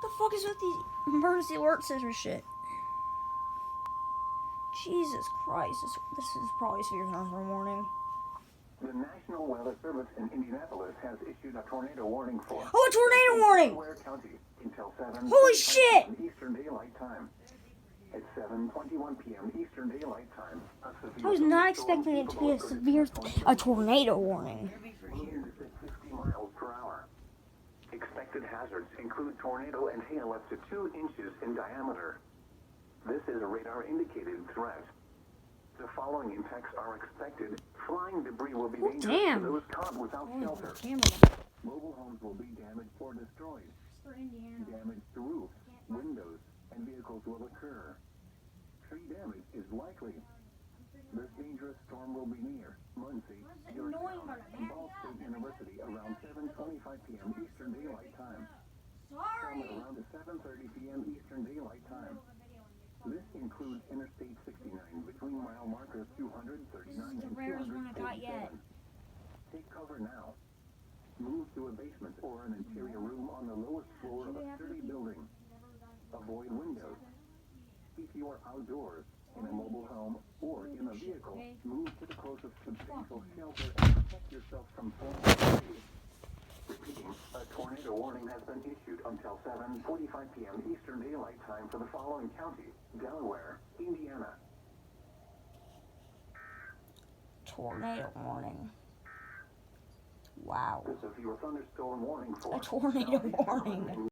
The fuck is with these emergency alert scissors shit? Jesus Christ, this is probably severe thunderstorm warning. The National Weather Service in Indianapolis has issued a tornado warning for a tornado warning! Delaware County until 7 Holy shit! Eastern Daylight Time. At 7:21 p.m. Eastern Daylight Time, I was not expecting it to be a tornado warning. Winds at 50 miles per hour. Expected hazards include tornado and hail up to 2 inches in diameter. This is a radar-indicated threat. The following impacts are expected. Flying debris will be dangerous to those caught without shelter. Mobile homes will be damaged or destroyed. Damage to roofs, windows, and vehicles will occur. Tree damage is likely. This dangerous storm will be near Muncie, Georgetown, and Ball State University around 7:25 p.m. Eastern Daylight Time. Summit around 7:30 p.m. Eastern Daylight Time. This includes Interstate 69 between mile markers 239 and 247. Take cover now. Move to a basement or an interior room on the lowest floor of a sturdy building. Avoid windows. If you are outdoors, in a mobile home, or in a vehicle, move to the closest substantial shelter and protect yourself from falling trees. Repeating, a tornado warning has been issued until 7:45 p.m. Eastern Daylight Time for the following counties: Delaware, Indiana. Tornado warning. Wow. This is your thunderstorm warning for a tornado warning.